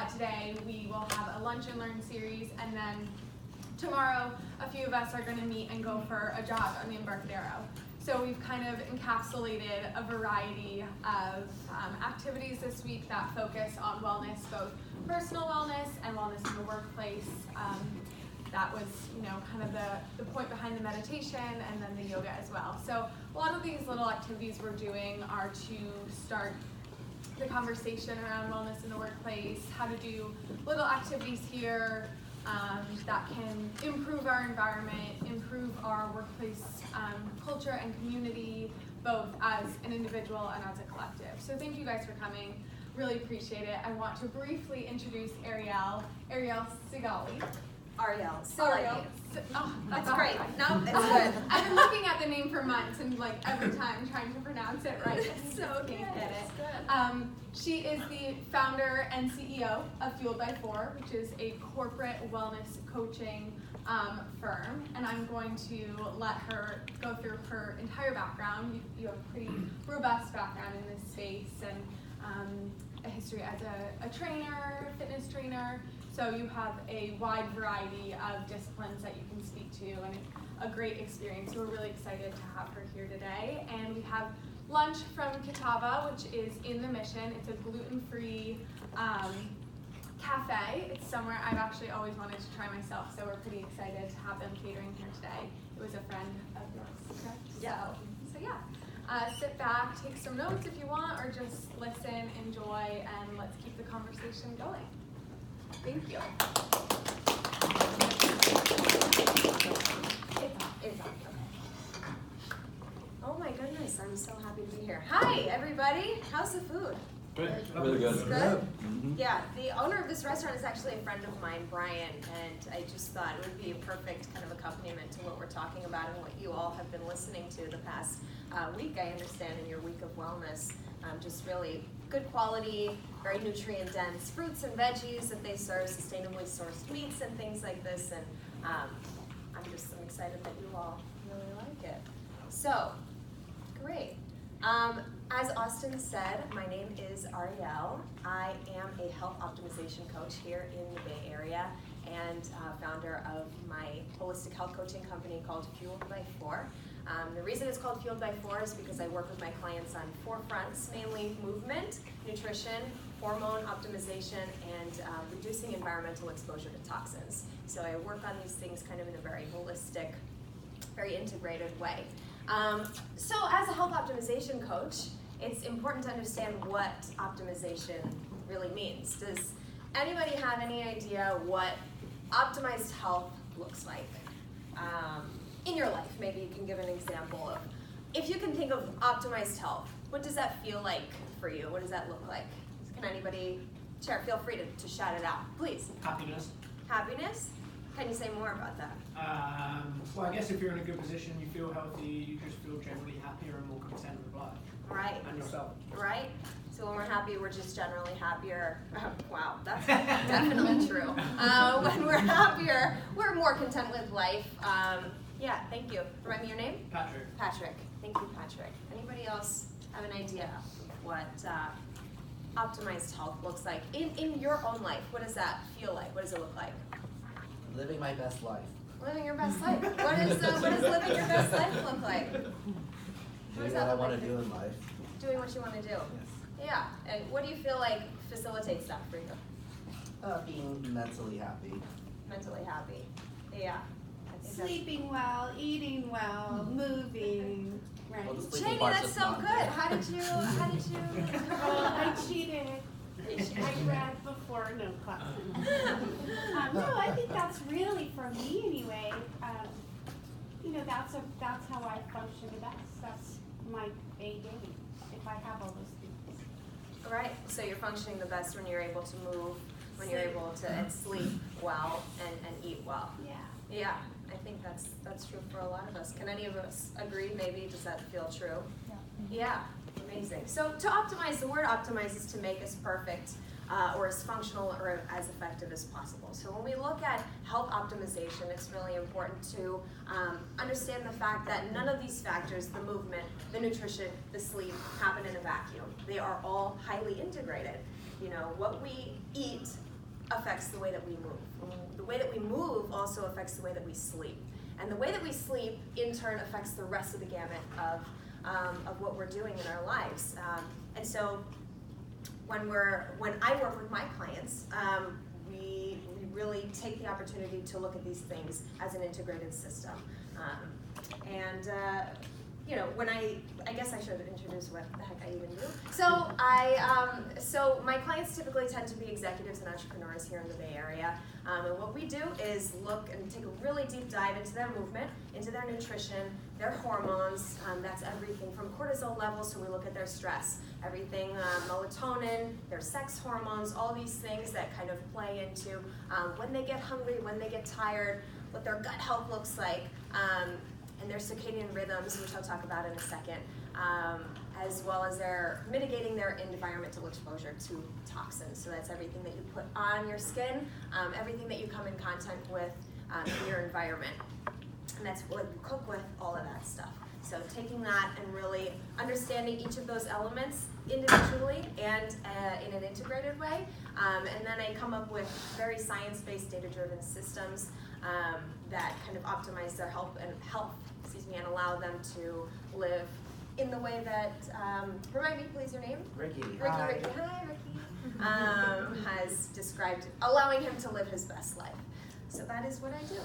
today we will have a lunch and learn series, and then tomorrow a few of us are going to meet and go for a jog on the Embarcadero. So we've kind of encapsulated a variety of activities this week that focus on wellness, both personal wellness and wellness in the workplace. That was, kind of the point behind the meditation, and then the yoga as well. So a lot of these little activities we're doing are to start the conversation around wellness in the workplace, how to do little activities here that can improve our environment, improve our workplace culture and community, both as an individual and as a collective. So thank you guys for coming. Really appreciate it. I want to briefly introduce Ariel Szilagyi. Ariel Szilagyi. Oh, that's great. No, it's good. I've been looking at the name for months and every time trying to pronounce it right. So Can't get it. She is the founder and CEO of Fueled by 4, which is a corporate wellness coaching firm, and I'm going to let her go through her entire background. You have a pretty robust background in this space, and a history as a trainer, fitness trainer. So you have a wide variety of disciplines that you can speak to, and a great experience. So we're really excited to have her here today. And we have lunch from Kitava, which is in the Mission. It's a gluten-free cafe. It's somewhere I've actually always wanted to try myself, so we're pretty excited to have them catering here today. It was a friend of yours, correct? Yeah. So yeah. Sit back, take some notes if you want, or just listen, enjoy, and let's keep the conversation going. Thank you. It's on. Oh my goodness, I'm so happy to be here. Hi, everybody. How's the food? Good. Really good. Good? Mm-hmm. Yeah, the owner of this restaurant is actually a friend of mine, Brian, and I just thought it would be a perfect kind of accompaniment to what we're talking about and what you all have been listening to the past week, I understand, in your week of wellness. Just really good quality, very nutrient dense fruits and veggies that they serve, sustainably sourced meats and things like this, and I'm excited that you all really like it. So, great. As Austin said, my name is Ariel. I am a health optimization coach here in the Bay Area and founder of my holistic health coaching company called Fueled by 4. The reason it's called Fueled by 4 is because I work with my clients on 4 fronts, mainly movement, nutrition, hormone optimization, and reducing environmental exposure to toxins. So I work on these things kind of in a very holistic, very integrated way. So as a health optimization coach, it's important to understand what optimization really means. Does anybody have any idea what optimized health looks like in your life? Maybe you can give an example of, if you can think of optimized health, what does that feel like for you? What does that look like? Can anybody share? Feel free to shout it out, please. Happiness. Happiness? Can you say more about that? Well, I guess if you're in a good position, you feel healthy, you just feel generally happier and more content with life. Right. And yourself. Right? So when we're happy, we're just generally happier. Wow, that's definitely true. When we're happier, we're more content with life. Yeah, thank you. Remind me your name? Patrick. Patrick. Thank you, Patrick. Anybody else have an idea of what optimized health looks like in your own life? What does that feel like? What does it look like? Living my best life. Living your best life. What does living your best life look like? Doing what I want to do in life. Doing what you want to do. Yes. Yeah. And what do you feel like facilitates that for you? Being mentally happy. Mentally happy. Yeah. Sleeping well, eating well, moving. Right. Well, the sleeping Janie, part's that's just so not good. there. How did you? Well, I cheated. I read before no classes. No, I think that's really, for me anyway, that's how I function the best. That's my A game, if I have all those things. Right. So you're functioning the best when you're able to move, when you're able to sleep well and eat well. Yeah. Yeah. I think that's true for a lot of us. Can any of us agree? Maybe, does that feel true? Yeah. Amazing. So to optimize, the word optimize is to make us perfect or as functional or as effective as possible. So when we look at health optimization, it's really important to understand the fact that none of these factors, the movement, the nutrition, the sleep, happen in a vacuum. They are all highly integrated. You know, what we eat affects the way that we move. The way that we move also affects the way that we sleep. And the way that we sleep, in turn, affects the rest of the gamut of what we're doing in our lives. And so when I work with my clients, we really take the opportunity to look at these things as an integrated system. You know, when I guess I should introduce what the heck I even do. So my clients typically tend to be executives and entrepreneurs here in the Bay Area. And what we do is look and take a really deep dive into their movement, into their nutrition, their hormones. That's everything from cortisol levels, so we look at their stress, everything, melatonin, their sex hormones, all these things that kind of play into when they get hungry, when they get tired, what their gut health looks like. And their circadian rhythms, which I'll talk about in a second, as well as their mitigating their environmental exposure to toxins. So that's everything that you put on your skin, everything that you come in contact with in your environment. And that's what you cook with, all of that stuff. So taking that and really understanding each of those elements individually and in an integrated way. And then I come up with very science-based, data-driven systems that kind of optimize their health and allow them to live in the way that, remind me please your name? Ricky. Ricky, Hi. Ricky, hi Ricky, has described allowing him to live his best life. So that is what I do.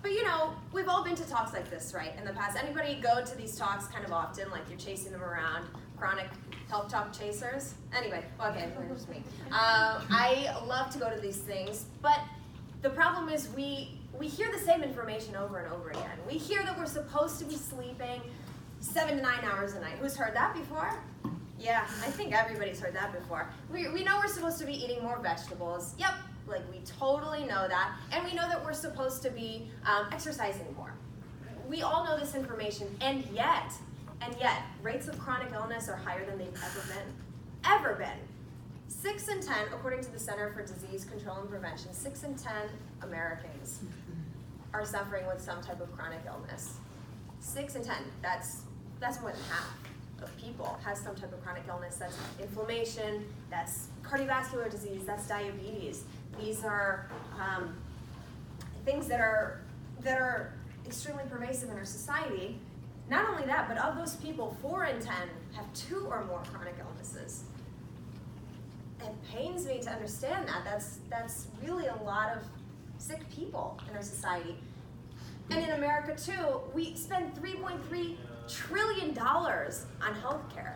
But you know, we've all been to talks like this, right, in the past. Anybody go to these talks kind of often, like you're chasing them around, chronic health talk chasers? Anyway, okay, just me. I love to go to these things, but the problem is we hear the same information over and over again. We hear that we're supposed to be sleeping 7 to 9 hours a night. Who's heard that before? Yeah, I think everybody's heard that before. We know we're supposed to be eating more vegetables. Yep, like we totally know that. And we know that we're supposed to be exercising more. We all know this information, and yet, rates of chronic illness are higher than they've ever been. 6 in 10, according to the Center for Disease Control and Prevention, 6 in 10 Americans are suffering with some type of chronic illness. 6 in 10, that's more than half of people have some type of chronic illness. That's inflammation, that's cardiovascular disease, that's diabetes. These are things that are extremely pervasive in our society. Not only that, but of those people, 4 in 10 have 2 or more chronic illnesses. It pains me to understand that. That's really a lot of sick people in our society. And in America too, we spend $3.3 trillion on healthcare.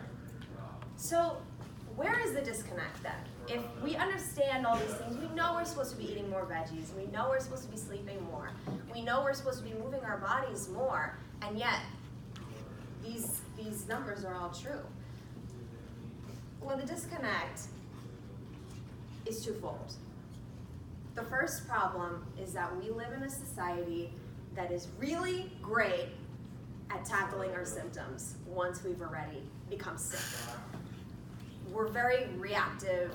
So where is the disconnect then? If we understand all these things, we know we're supposed to be eating more veggies, we know we're supposed to be sleeping more, we know we're supposed to be moving our bodies more, and yet these numbers are all true. Well, the disconnect is twofold. The first problem is that we live in a society that is really great at tackling our symptoms once we've already become sick. We're very reactive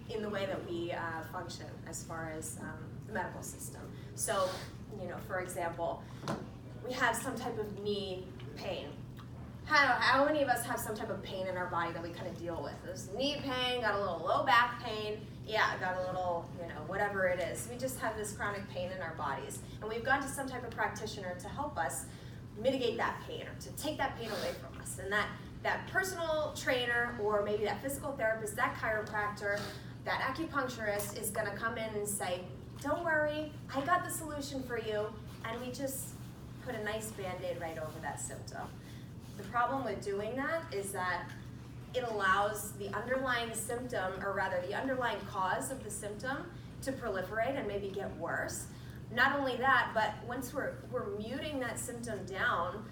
in the way that we function as far as the medical system. So, you know, for example, we have some type of knee pain. How many of us have some type of pain in our body that we kind of deal with? There's knee pain, got a little low back pain, yeah, got a little, you know, whatever it is. We just have this chronic pain in our bodies. And we've gone to some type of practitioner to help us mitigate that pain or to take that pain away from us. And that personal trainer or maybe that physical therapist, that chiropractor, that acupuncturist is gonna come in and say, don't worry, I got the solution for you. And we just put a nice Band-Aid right over that symptom. The problem with doing that is that it allows the underlying symptom, or rather the underlying cause of the symptom, to proliferate and maybe get worse. Not only that, but once we're muting that symptom down,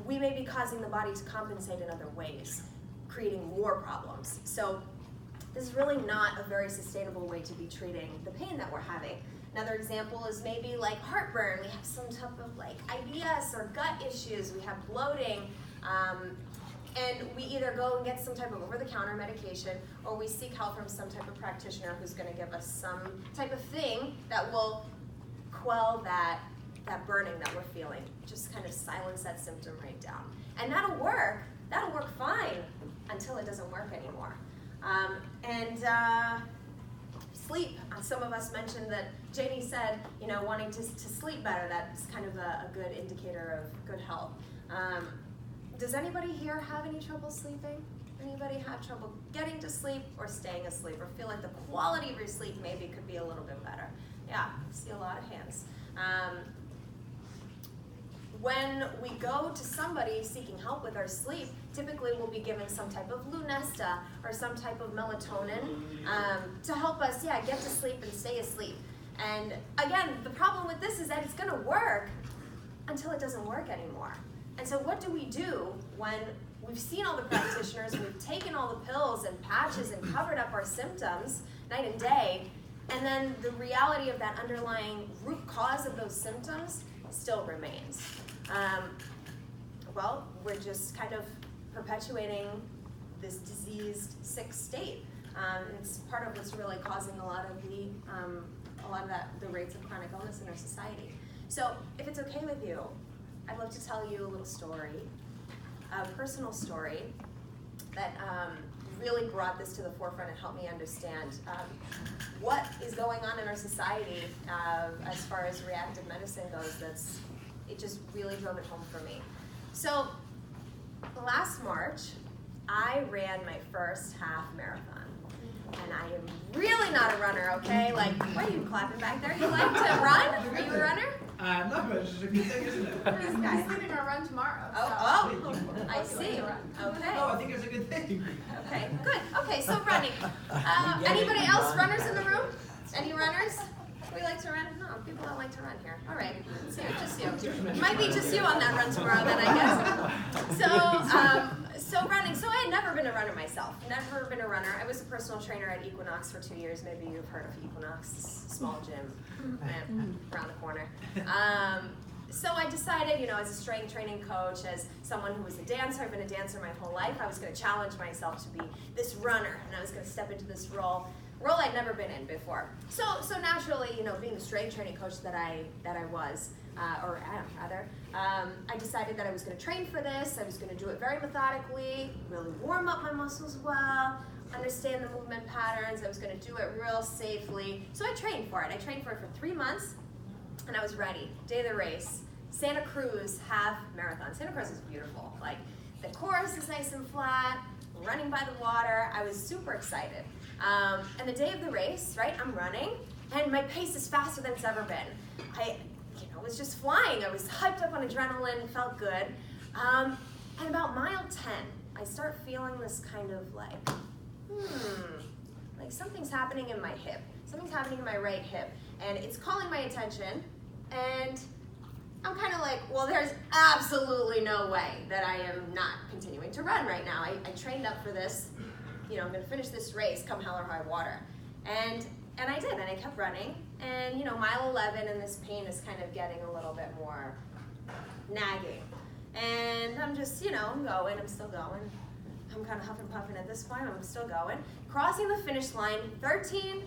we may be causing the body to compensate in other ways, creating more problems. So this is really not a very sustainable way to be treating the pain that we're having. Another example is maybe like heartburn. We have some type of like IBS or gut issues. We have bloating. And we either go and get some type of over-the-counter medication, or we seek help from some type of practitioner who's going to give us some type of thing that will quell that burning that we're feeling. Just kind of silence that symptom right down. And that'll work fine until it doesn't work anymore. Sleep. Some of us mentioned that Janie said, wanting to sleep better. That's kind of a good indicator of good health. Does anybody here have any trouble sleeping? Anybody have trouble getting to sleep or staying asleep, or feel like the quality of your sleep maybe could be a little bit better? Yeah, I see a lot of hands. When we go to somebody seeking help with our sleep, typically we'll be given some type of Lunesta or some type of melatonin to help us, get to sleep and stay asleep. And again, the problem with this is that it's gonna work until it doesn't work anymore. And so what do we do when we've seen all the practitioners, we've taken all the pills and patches and covered up our symptoms night and day, and then the reality of that underlying root cause of those symptoms still remains? Well, we're just kind of perpetuating this diseased, sick state. It's part of what's really causing a lot of the rates of chronic illness in our society. So, if it's okay with you, I'd love to tell you a little story, a personal story that really brought this to the forefront and helped me understand what is going on in our society as far as reactive medicine goes. It just really drove it home for me. So last March, I ran my first half marathon. And I am really not a runner, okay? Like, why are you clapping back there? You like to run? Are you a runner? No, but it's just a good thing, isn't it? He's leaving our run tomorrow. Oh, I see. Okay. No, I think it's a good thing. Okay, good. Okay, so running. Anybody else runners in the room? Any runners? We like to run? No, people don't like to run here. All right, it's just you. It might be just you on that run tomorrow then, I guess. So running. So I had never been a runner myself. Never been a runner. I was a personal trainer at Equinox for 2 years. Maybe you've heard of Equinox, small gym around the corner. So I decided, as a strength training coach, as someone who was a dancer, I've been a dancer my whole life, I was going to challenge myself to be this runner, and I was going to step into this role I'd never been in before. So naturally, being the strength training coach that I was, or am rather, I decided that I was going to train for this. I was going to do it very methodically, really warm up my muscles well, understand the movement patterns. I was going to do it real safely. So I trained for it. I trained for it for 3 months, and I was ready. Day of the race, Santa Cruz half marathon. Santa Cruz is beautiful. Like, the course is nice and flat, running by the water. I was super excited. And the day of the race, right, I'm running, and my pace is faster than it's ever been. I was just flying. I was hyped up on adrenaline, felt good. And about mile 10, I start feeling this kind of like something's happening in my hip. Something's happening in my right hip, and it's calling my attention, and I'm kind of like, well, there's absolutely no way that I am not continuing to run right now. I trained up for this. I'm going to finish this race come hell or high water. And I did, and I kept running. And, mile 11, and this pain is kind of getting a little bit more nagging. And I'm just, I'm going, I'm still going. I'm kind of huffing puffing at this point, I'm still going. Crossing the finish line, 13.2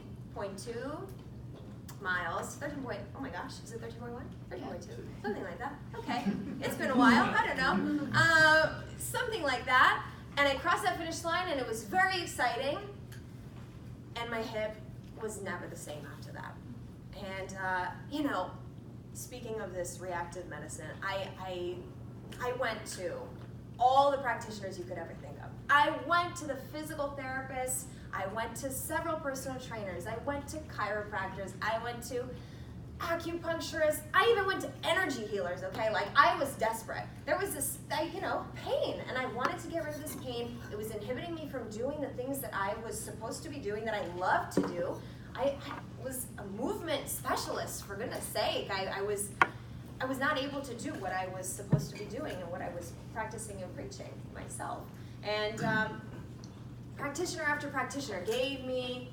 miles. Oh my gosh, is it 13.1? 13.2, something like that. Okay, it's been a while, I don't know. Something like that. And I crossed that finish line, and it was very exciting. And my hip was never the same after that. And, speaking of this reactive medicine, I went to all the practitioners you could ever think of. I went to the physical therapists. I went to several personal trainers. I went to chiropractors. I went to acupuncturists. I even went to energy healers, okay? Like, I was desperate. There was this, pain, and I wanted to get rid of this pain. It was inhibiting me from doing the things that I was supposed to be doing, that I love to do. I was a movement specialist, for goodness sake. I was not able to do what I was supposed to be doing and what I was practicing and preaching myself. And practitioner after practitioner gave me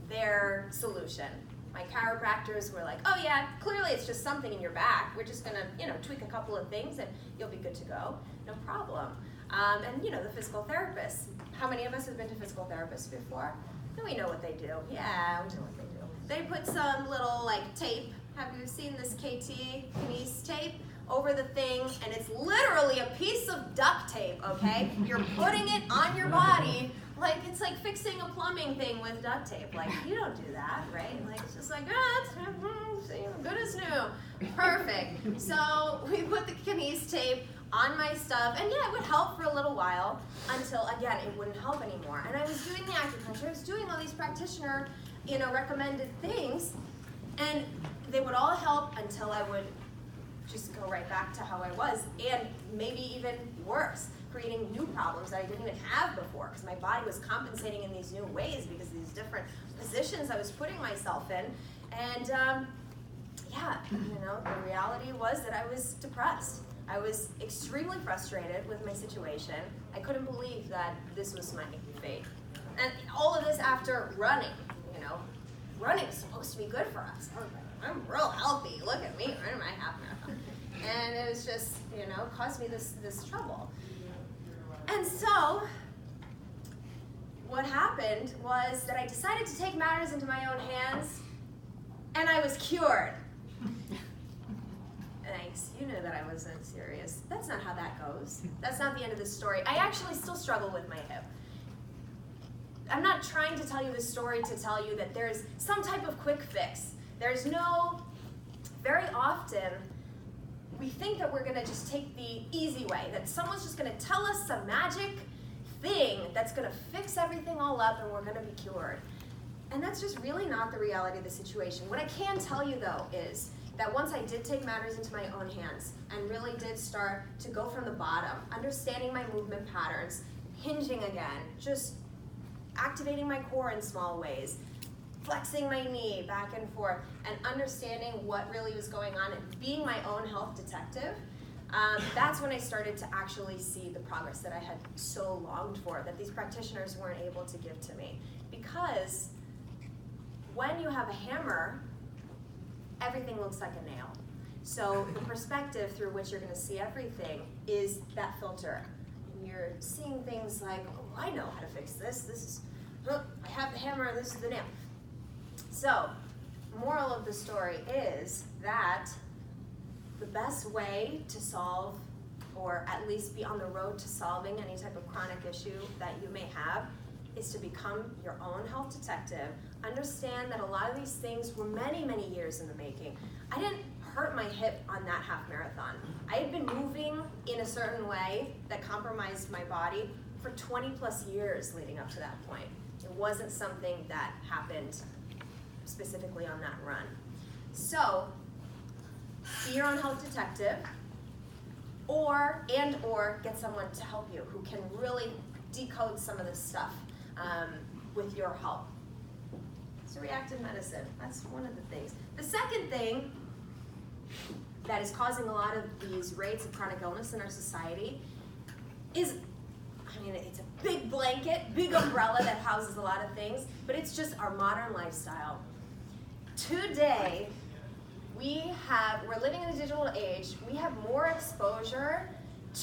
their solution. My chiropractors were like, oh yeah, clearly it's just something in your back. We're just gonna, tweak a couple of things and you'll be good to go. No problem. And the physical therapists. How many of us have been to physical therapists before? And we know what they do. Yeah, we know what they do. They put some little tape. Have you seen this kinese tape over the thing? And it's literally a piece of duct tape, okay? You're putting it on your body Like, it's like fixing a plumbing thing with duct tape. Like, you don't do that, right? Like, it's just like, it's good as new. Perfect. So we put the kinese tape on my stuff, and yeah, it would help for a little while until, again, it wouldn't help anymore. And I was doing the acupuncture, I was doing all these practitioner, recommended things, and they would all help until I would just go right back to how I was, and maybe even worse, creating new problems that I didn't even have before, because my body was compensating in these new ways because of these different positions I was putting myself in. And yeah, the reality was that I was depressed. I was extremely frustrated with my situation. I couldn't believe that this was my fate. And all of this after running, running is supposed to be good for us. I was like, I'm real healthy, look at me, running my half marathon. And it was just, caused me this trouble. And so, what happened was that I decided to take matters into my own hands, and I was cured. Thanks, you knew that I wasn't serious. That's not how that goes. That's not the end of the story. I actually still struggle with my hip. I'm not trying to tell you this story to tell you that there's some type of quick fix. There's no, very often, we think that we're gonna just take the easy way, that someone's just gonna tell us some magic thing that's gonna fix everything all up and we're gonna be cured. And that's just really not the reality of the situation. What I can tell you though is that once I did take matters into my own hands and really did start to go from the bottom, understanding my movement patterns, hinging again, just activating my core in small ways, flexing my knee back and forth, and understanding what really was going on and being my own health detective, that's when I started to actually see the progress that I had so longed for, that these practitioners weren't able to give to me. Because when you have a hammer, everything looks like a nail. So the perspective through which you're going to see everything is that filter. And you're seeing things like, oh, I know how to fix this. This is, I have the hammer, this is the nail. So, moral of the story is that the best way to solve, or at least be on the road to solving any type of chronic issue that you may have, is to become your own health detective. Understand that a lot of these things were many, many years in the making. I didn't hurt my hip on that half marathon. I had been moving in a certain way that compromised my body for 20 plus years leading up to that point. It wasn't something that happened specifically on that run. So, be your own health detective, or get someone to help you who can really decode some of this stuff with your help. So reactive medicine, that's one of the things. The second thing that is causing a lot of these rates of chronic illness in our society is, it's a big blanket, big umbrella that houses a lot of things, but it's just our modern lifestyle. Today, we're living in a digital age. We have more exposure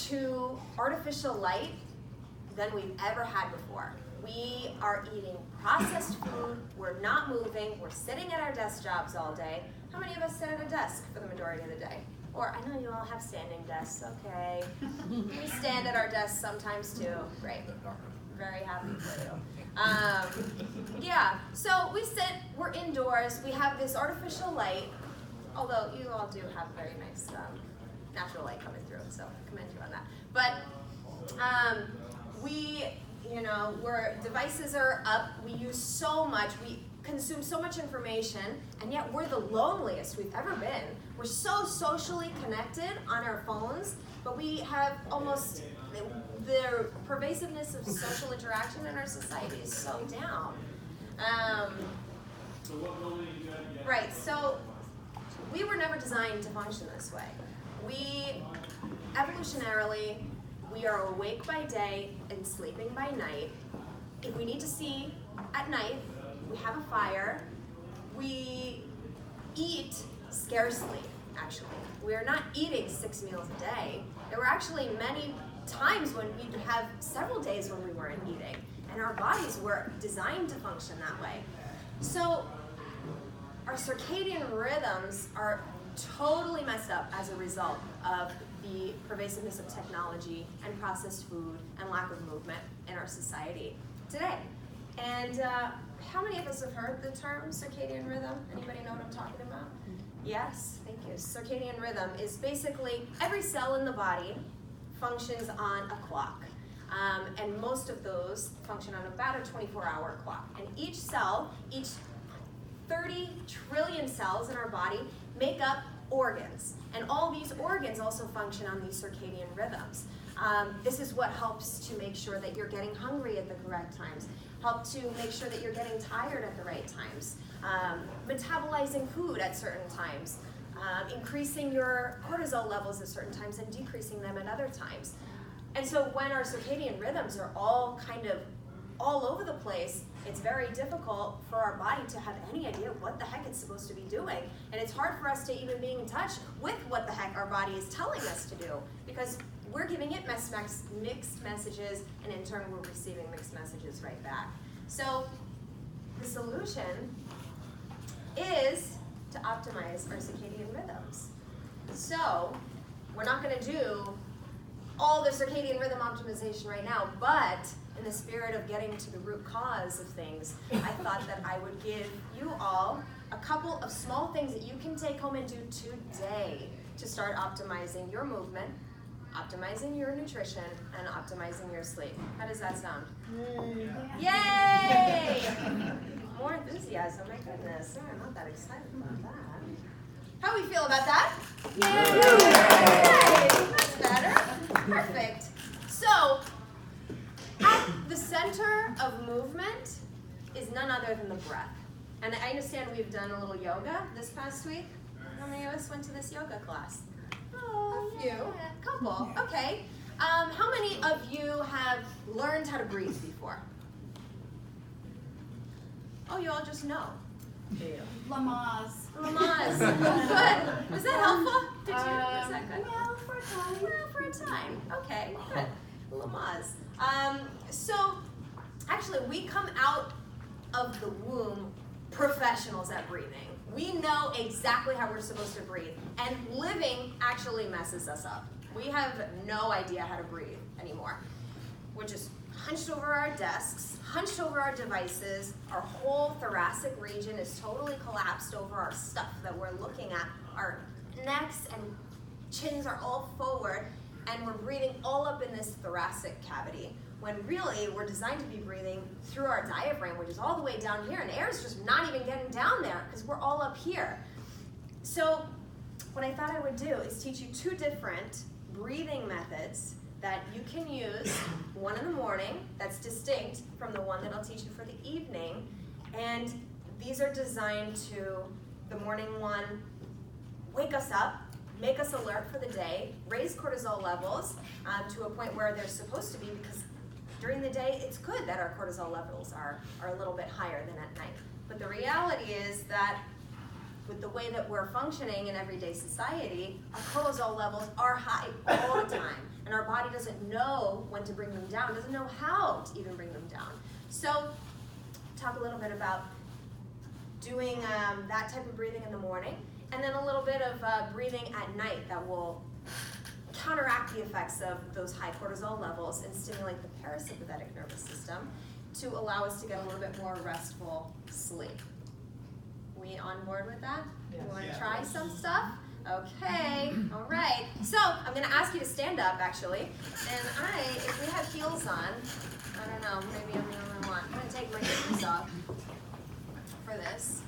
to artificial light than we've ever had before. We are eating processed food, we're not moving, we're sitting at our desk jobs all day. How many of us sit at a desk for the majority of the day? Or, I know you all have standing desks, okay. We stand at our desks sometimes too, great. Very happy for you. Yeah, so we sit, we're indoors, we have this artificial light, although you all do have very nice natural light coming through, so I commend you on that. But devices are up, we use so much, we consume so much information, and yet we're the loneliest we've ever been. We're so socially connected on our phones, but we have almost, the pervasiveness of social interaction in our society is so down. Right, so we were never designed to function this way. Evolutionarily, we are awake by day and sleeping by night. If we need to see at night, we have a fire. We eat scarcely, actually. We are not eating 6 meals a day. There were actually many times when we'd have several days when we weren't eating, and our bodies were designed to function that way. So our circadian rhythms are totally messed up as a result of the pervasiveness of technology and processed food and lack of movement in our society. today. And how many of us have heard the term circadian rhythm? Anybody know what I'm talking about? Yes, thank you. Circadian rhythm is basically every cell in the body functions on a clock. And most of those function on about a 24-hour clock. And each cell, each 30 trillion cells in our body make up organs. And all these organs also function on these circadian rhythms. This is what helps to make sure that you're getting hungry at the correct times, help to make sure that you're getting tired at the right times, metabolizing food at certain times, increasing your cortisol levels at certain times and decreasing them at other times. And so when our circadian rhythms are all kind of all over the place, it's very difficult for our body to have any idea what the heck it's supposed to be doing. And it's hard for us to even be in touch with what the heck our body is telling us to do, because we're giving it mixed messages, and in turn we're receiving mixed messages right back. So the solution is to optimize our circadian rhythms. So we're not going to do all the circadian rhythm optimization right now, but in the spirit of getting to the root cause of things, I thought that I would give you all a couple of small things that you can take home and do today to start optimizing your movement, optimizing your nutrition, and optimizing your sleep. How does that sound? Yay! More enthusiasm, my goodness. I'm not that excited about that. How do we feel about that? Yay! That's better. Perfect. So, at the center of movement is none other than the breath. And I understand we've done a little yoga this past week. How many of us went to this yoga class? Oh, a few. A couple. Okay. How many of you have learned how to breathe before? Oh, you all just know. Lamaze. Lamaze. Good. Was that helpful? Did you? Was that good? Well, for a time. Well, for a time. Okay, good. Lamaze. So, actually, we come out of the womb professionals at breathing. We know exactly how we're supposed to breathe. And living actually messes us up. We have no idea how to breathe anymore. We're just hunched over our desks, hunched over our devices. Our whole thoracic region is totally collapsed over our stuff that we're looking at. Our necks and chins are all forward, and we're breathing all up in this thoracic cavity, when really we're designed to be breathing through our diaphragm, which is all the way down here, and air is just not even getting down there because we're all up here. So what I thought I would do is teach you two different breathing methods that you can use, one in the morning that's distinct from the one that I'll teach you for the evening. And these are designed to, the morning one, wake us up, make us alert for the day, raise cortisol levels to a point where they're supposed to be, because during the day it's good that our cortisol levels are a little bit higher than at night. But the reality is that with the way that we're functioning in everyday society, our cortisol levels are high all the time. And our body doesn't know when to bring them down, doesn't know how to even bring them down. So talk a little bit about doing that type of breathing in the morning, and then a little bit of breathing at night that will counteract the effects of those high cortisol levels and stimulate the parasympathetic nervous system to allow us to get a little bit more restful sleep. We on board with that? Yes. You want to Yeah. try some stuff? Okay, all right. So I'm going to ask you to stand up, actually. And if we have heels on, I don't know, maybe I'm the only one. I'm going to take my shoes off for this.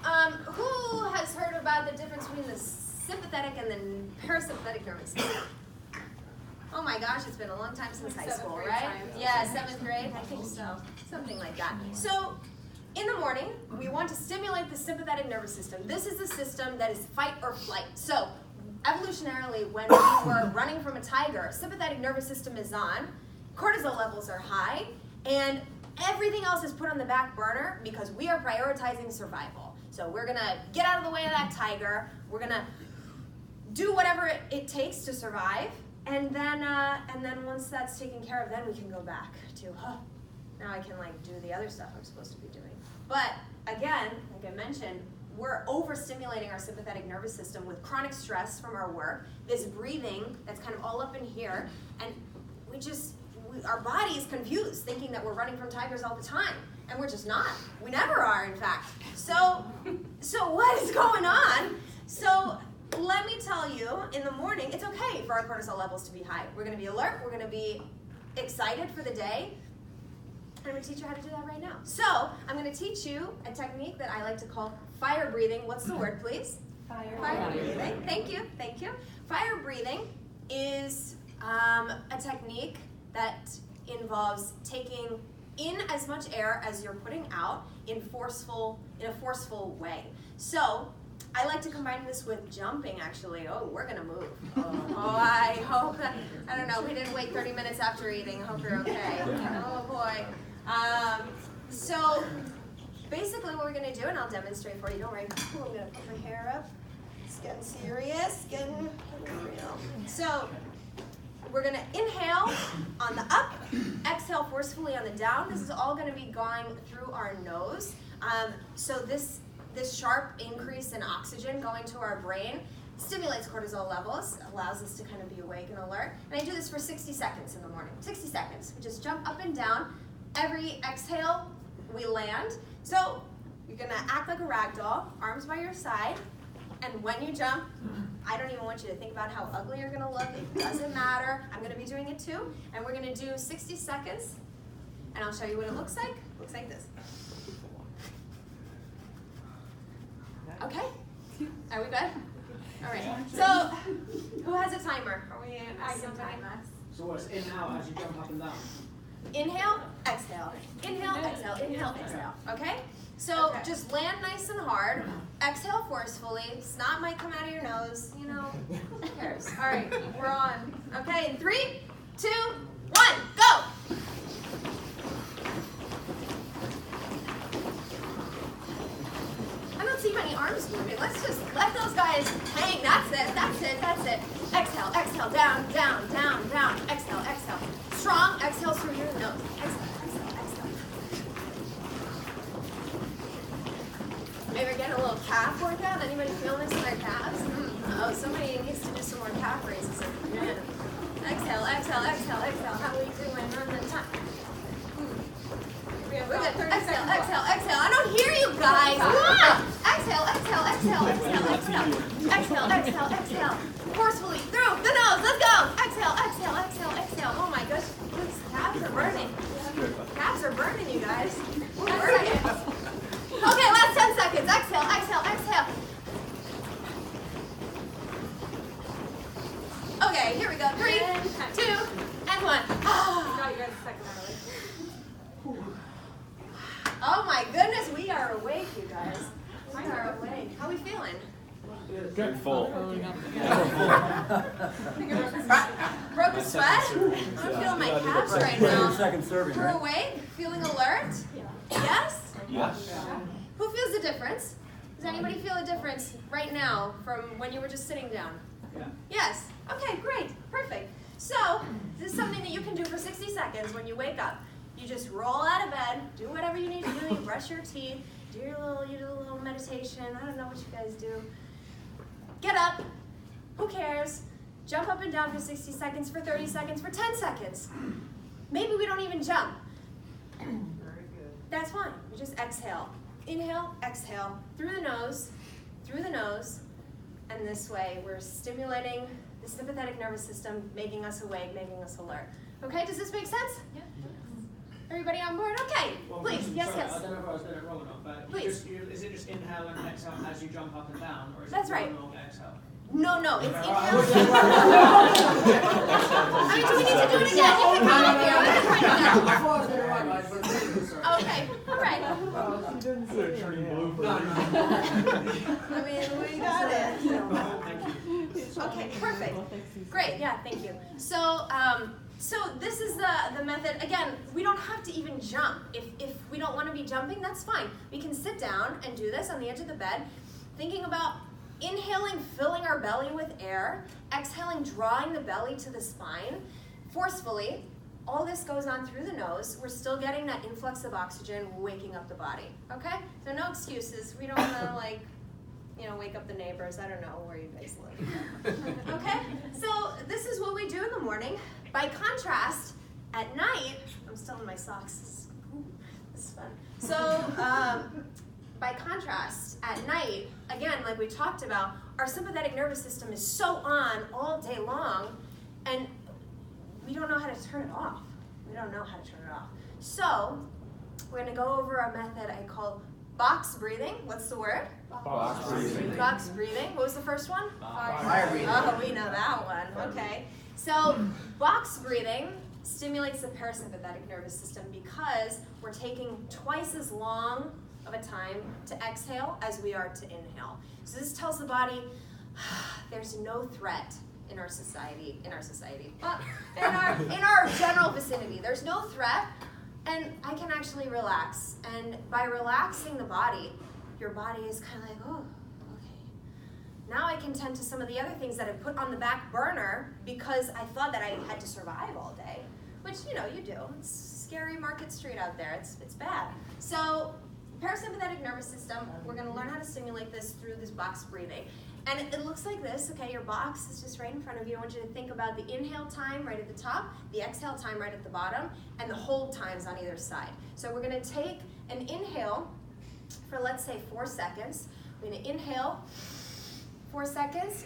Who has heard about the difference between the sympathetic and the parasympathetic nervous system? Oh my gosh, it's been a long time since high school, Seventh grade right? time. Yeah, 7th grade, I think so. Something like that. So in the morning, we want to stimulate the sympathetic nervous system. This is the system that is fight or flight. So evolutionarily, when we were running from a tiger, sympathetic nervous system is on, cortisol levels are high, and everything else is put on the back burner because we are prioritizing survival. So we're gonna get out of the way of that tiger, we're gonna do whatever it takes to survive, and then once that's taken care of, then we can go back to, now I can do the other stuff I'm supposed to be doing. But again, like I mentioned, we're overstimulating our sympathetic nervous system with chronic stress from our work, this breathing that's kind of all up in here, and our body is confused, thinking that we're running from tigers all the time, and we're just not. We never are, in fact. So what is going on? So let me tell you, in the morning, it's okay for our cortisol levels to be high. We're going to be alert. We're going to be excited for the day. I'm going to teach you how to do that right now. So I'm going to teach you a technique that I like to call fire breathing. What's the word, please? Fire breathing. Thank you. Thank you. Fire breathing is a technique that involves taking in as much air as you're putting out in a forceful way. So I like to combine this with jumping, actually. Oh, we're gonna move. Oh, I hope that, I don't know, we didn't wait 30 minutes after eating. I hope you're okay. Oh boy. So basically what we're gonna do, and I'll demonstrate for you, don't worry. Ooh, I'm gonna put my hair up. It's getting serious, getting real. So we're gonna inhale on the up, exhale forcefully on the down. This is all gonna be going through our nose. So this sharp increase in oxygen going to our brain stimulates cortisol levels, allows us to kind of be awake and alert. And I do this for 60 seconds in the morning. 60 seconds. We just jump up and down. Every exhale, we land. So you're gonna act like a rag doll, arms by your side. And when you jump, I don't even want you to think about how ugly you're gonna look. It doesn't matter. I'm gonna be doing it too. And we're gonna do 60 seconds. And I'll show you what it looks like. It looks like this. Okay? Are we good? All right. So, who has a timer? Are we? I can time this. So what's in out as you jump up and down? Inhale, exhale. Inhale, exhale. Inhale, exhale. Okay? So just land nice and hard. Exhale forcefully. Snot might come out of your nose. You know, who cares? All right, we're on. Okay, in 3, 2, 1, go! I don't see many arms moving. Let's just let those guys hang. That's it, that's it, that's it. Exhale, exhale, down, down, down, down. Exhale, exhale. Strong exhale through your nose. Exhale, exhale, exhale. Ever get a little calf workout? Anybody feel this in their calves? Oh, somebody needs to do some more calf raises. Exhale, exhale, exhale, exhale. How are we doing on the time? We're good. 30 seconds. Exhale, exhale, exhale. I don't hear you guys. Exhale, exhale, exhale, exhale, exhale. Exhale, exhale, exhale. Forcefully through the nose. Let's go. Exhale, exhale, exhale, exhale. Oh my gosh. These calves are burning. Calves are burning, you guys. We're burning. Okay, last 10 seconds. Exhale, exhale, exhale. Okay, here we go. 3, 2, and 1. Got you guys a second early. Oh my goodness, we are awake, you guys. We are awake. How are we feeling? Good. Full. Broke a sweat? I'm feeling my calves right now. Second serving, We're awake? Feeling alert? Yes? Yes. Who feels the difference? Does anybody feel a difference right now from when you were just sitting down? Yeah. Yes. Okay, great. Perfect. So, this is something that you can do for 60 seconds when you wake up. You just roll out of bed, do whatever you need to do, you brush your teeth, you do a little meditation, I don't know what you guys do. Get up, who cares? Jump up and down for 60 seconds, for 30 seconds, for 10 seconds. Maybe we don't even jump. Very good. That's fine, you just exhale. Inhale, exhale, through the nose, and this way we're stimulating the sympathetic nervous system, making us awake, making us alert. Okay, does this make sense? Yeah. Everybody on board? Okay, Well, please, yes, sorry, yes. I don't know if I was doing it wrong or not, but Please. is it just inhale and exhale as you jump up and down, or is That's it right. one long exhale? No, it's Okay, inhale. I mean, do we need to do it again? You can come up here. We can write it down. Okay, all right. I mean, we got it. Okay, perfect. Great, yeah, thank you. So this is the method. Again, we don't have to even jump. If we don't want to be jumping, that's fine. We can sit down and do this on the edge of the bed, thinking about inhaling, filling our belly with air, exhaling, drawing the belly to the spine, forcefully. All this goes on through the nose. We're still getting that influx of oxygen, waking up the body, okay? So no excuses. We don't want to, like, wake up the neighbors. I don't know where you guys live. Okay? So this is what we do in the morning. By contrast, at night, I'm still in my socks. This is fun. So, by contrast, at night, again, like we talked about, our sympathetic nervous system is so on all day long, and we don't know how to turn it off. We don't know how to turn it off. So, we're going to go over a method I call box breathing. What's the word? Box breathing. Box breathing. What was the first one? Fire breathing. Oh, we know that one. Okay. So, box breathing stimulates the parasympathetic nervous system because we're taking twice as long of a time to exhale as we are to inhale. So this tells the body there's no threat in our society, in our general vicinity. There's no threat, and I can actually relax. And by relaxing the body, your body is kind of like, oh, okay. Now I can tend to some of the other things that I put on the back burner because I thought that I had to survive all day, which, you know, you do. It's scary Market Street out there. It's bad. So parasympathetic nervous system, we're going to learn how to stimulate this through this box breathing. And it looks like this, okay? Your box is just right in front of you. I want you to think about the inhale time right at the top, the exhale time right at the bottom, and the hold times on either side. So we're going to take an inhale for, let's say, 4 seconds. We're going to inhale 4 seconds,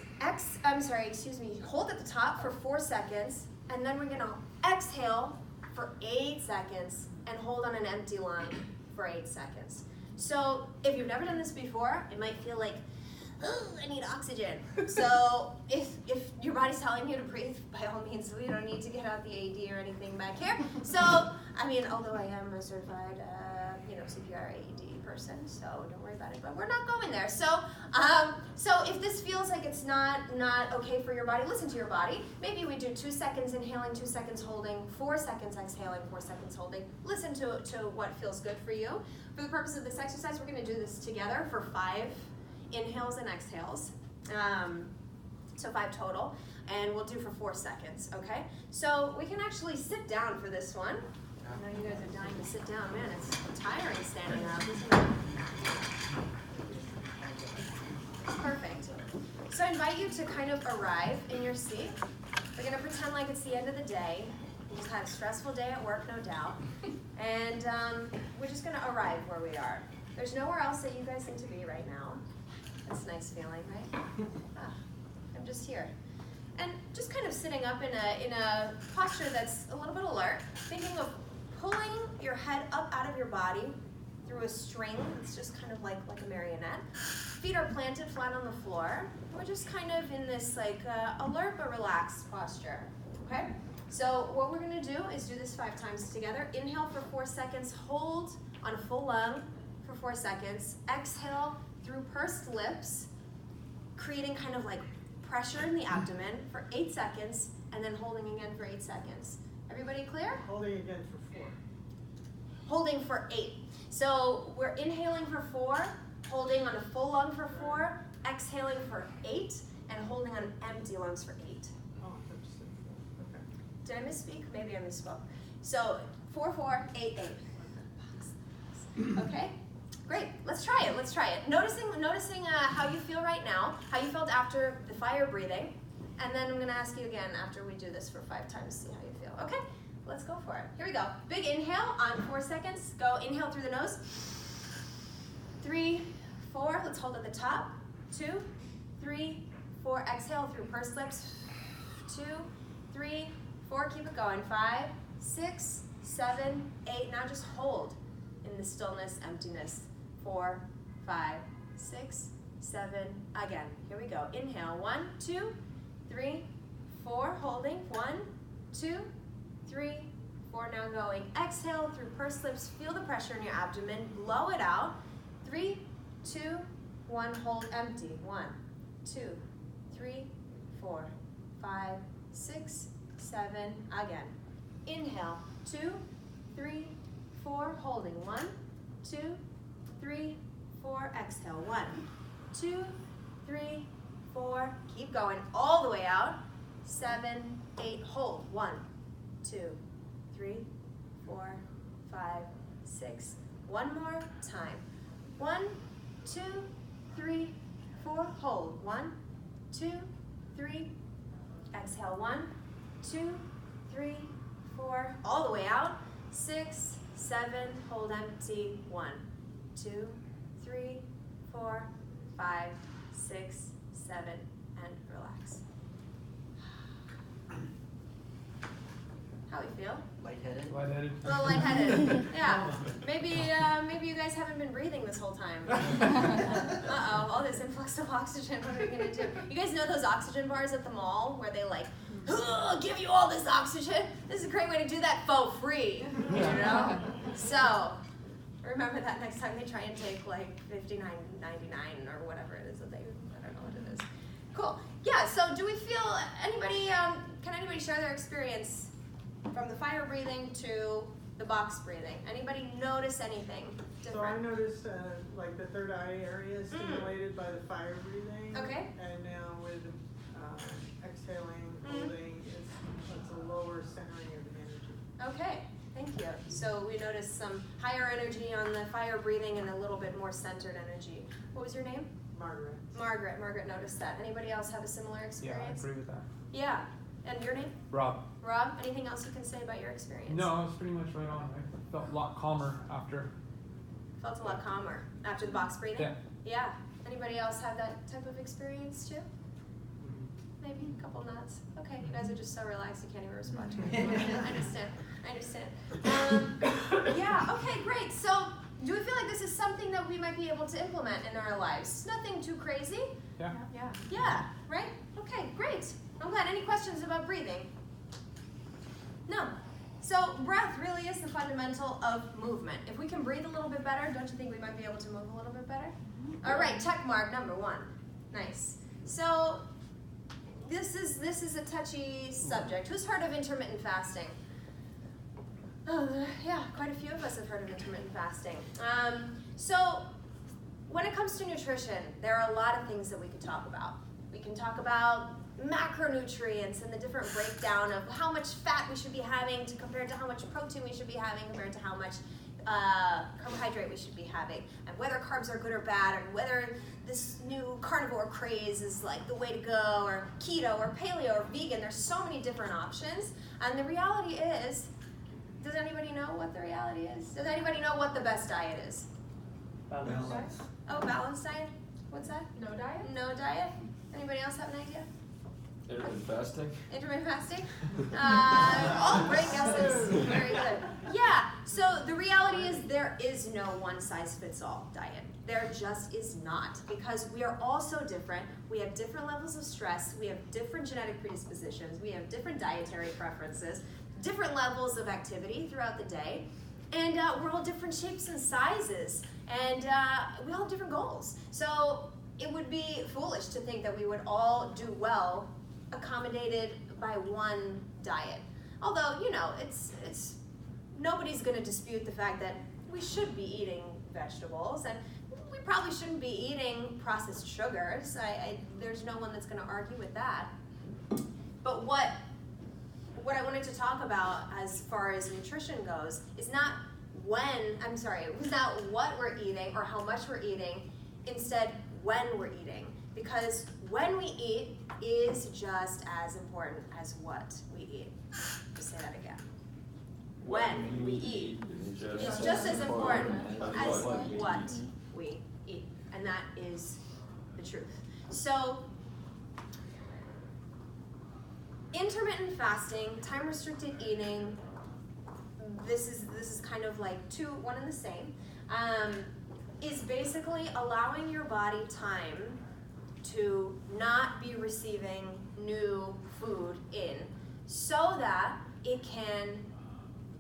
hold at the top for 4 seconds, and then we're going to exhale for 8 seconds and hold on an empty lung for 8 seconds. So if you've never done this before, it might feel like, oh, I need oxygen. So if your body's telling you to breathe, by all means, we don't need to get out the AD or anything back here. So, I mean, although I am a certified, CPR AED person, so don't worry about it, but we're not going there. So, so if this feels like it's not okay for your body, listen to your body. Maybe we do 2 seconds inhaling, 2 seconds holding, 4 seconds exhaling, 4 seconds holding. Listen to what feels good for you. For the purpose of this exercise, we're going to do this together for 5 inhales and exhales, so 5 total, and we'll do for 4 seconds, okay? So we can actually sit down for this one. I know you guys are dying to sit down. Man, it's tiring standing up, isn't it? Perfect. So I invite you to kind of arrive in your seat. We're going to pretend like it's the end of the day. You just had a stressful day at work, no doubt. And we're just going to arrive where we are. There's nowhere else that you guys need to be right now. That's a nice feeling, right? I'm just here. And just kind of sitting up in a posture that's a little bit alert, thinking of pulling your head up out of your body through a string. It's just kind of like a marionette. Feet are planted flat on the floor. We're just kind of in this like alert but relaxed posture, okay? So what we're gonna do is do this 5 times together. Inhale for 4 seconds, hold on a full lung for 4 seconds. Exhale through pursed lips, creating kind of like pressure in the abdomen for 8 seconds, and then holding again for 8 seconds. Everybody clear? Holding again for 4. Holding for 8. So we're inhaling for 4, holding on a full lung for 4, exhaling for 8, and holding on empty lungs for 8. Oh, okay. Did I misspeak? Maybe I misspoke. So 4, 4, 8, 8. Okay? Great. Let's try it. Noticing how you feel right now, how you felt after the fire breathing, and then I'm going to ask you again after we do this for 5 times, see how you feel. Okay? Let's go for it. Here we go. Big inhale on 4 seconds. Go inhale through the nose. 3, 4. Let's hold at the top. 2, 3, 4. Exhale through pursed lips. 2, 3, 4. Keep it going. 5, 6, 7, 8. Now just hold in the stillness, emptiness. 4, 5, 6, 7. Again. Here we go. Inhale. 1, 2, 3, 4. Holding. 1, 2, 3, 4. Now going. Exhale through pursed lips. Feel the pressure in your abdomen. Blow it out. 3, 2, 1. Hold empty. 1, 2, 3, 4, 5, 6, 7. Again. Inhale. 2, 3, 4. Holding. 1, 2, 3, 4. Exhale. 1, 2, 3, 4. Keep going all the way out. 7, 8. Hold. 1, 2, 3, 4, 5, 6. One more time. 1, 2, 3, 4. Hold. 1, 2, 3. Exhale. 1, 2, 3, 4, all the way out. 6, 7, hold empty. 1, 2, 3, 4, 5, 6, 7, and relax. How we feel? Lightheaded? Lightheaded. A little lightheaded. Yeah. Maybe you guys haven't been breathing this whole time. Uh-oh, all this influx of oxygen, what are we gonna do? You guys know those oxygen bars at the mall where they like, give you all this oxygen? This is a great way to do that for free, you know? So, remember that next time they try and take like $59.99 or whatever it is that they, I don't know what it is. Cool. Yeah, so do we feel, can anybody share their experience from the fire breathing to the box breathing? Anybody notice anything So I different? noticed like the third eye area is stimulated by the fire breathing. Okay. And now with exhaling, holding, it's a lower centering of energy. Okay, thank you. So we noticed some higher energy on the fire breathing and a little bit more centered energy. What was your name? Margaret. Margaret noticed that. Anybody else have a similar Yeah, I experience? agree with that. Yeah. And your name? Rob? Rob, anything else you can say about your experience? No, it's pretty much right on. I felt a lot calmer after. Felt a lot calmer after the box breathing? Yeah. Yeah. Anybody else have that type of experience too? Maybe a couple nods. Okay, you guys are just so relaxed you can't even respond to me. I understand. Yeah, okay, great. So do we feel like this is something that we might be able to implement in our lives? Nothing too crazy. Yeah. Yeah. Yeah, right? Okay, great. I'm glad. Any questions about breathing? No. So breath really is the fundamental of movement. If we can breathe a little bit better, don't you think we might be able to move a little bit better? All right, check mark number 1. Nice. So this is a touchy subject. Who's heard of intermittent fasting? Oh, yeah, quite a few of us have heard of intermittent fasting. So when it comes to nutrition, there are a lot of things that we could talk about. We can talk about macronutrients and the different breakdown of how much fat we should be having compared to how much protein we should be having compared to how much carbohydrate we should be having, and whether carbs are good or bad, and whether this new carnivore craze is like the way to go, or keto or paleo or vegan. There's so many different options, and the reality is, does anybody know what the reality is? Does anybody know what the best diet is? Balance. Oh, balanced diet? What's that? No diet? No diet? Anybody else have an idea? Intermittent fasting? Intermittent fasting? All great guesses. Very good. Yeah, so the reality is there is no one-size-fits-all diet. There just is not, because we are all so different. We have different levels of stress. We have different genetic predispositions. We have different dietary preferences, different levels of activity throughout the day. And we're all different shapes and sizes. And we all have different goals. So it would be foolish to think that we would all do well accommodated by one diet. Although, you know, it's nobody's going to dispute the fact that we should be eating vegetables, and we probably shouldn't be eating processed sugars. There's no one that's going to argue with that. But what I wanted to talk about as far as nutrition goes is not what we're eating or how much we're eating, instead when we're eating. Because when we eat is just as important as what we eat. Just say that again. When we eat is just as important as what we eat. And that is the truth. So, intermittent fasting, time-restricted eating, this is kind of like one and the same, is basically allowing your body time to not be receiving new food in, so that it can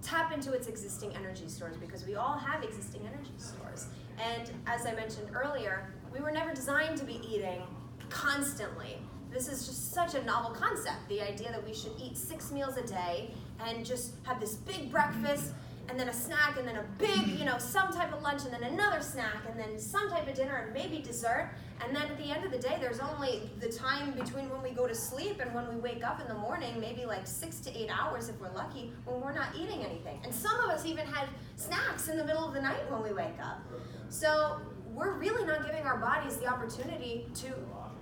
tap into its existing energy stores, because we all have existing energy stores. And as I mentioned earlier, we were never designed to be eating constantly. This is just such a novel concept, the idea that we should eat 6 meals a day and just have this big breakfast, and then a snack, and then a big, some type of lunch, and then another snack, and then some type of dinner, and maybe dessert. And then at the end of the day, there's only the time between when we go to sleep and when we wake up in the morning, maybe like 6 to 8 hours if we're lucky, when we're not eating anything. And some of us even have snacks in the middle of the night when we wake up. So we're really not giving our bodies the opportunity to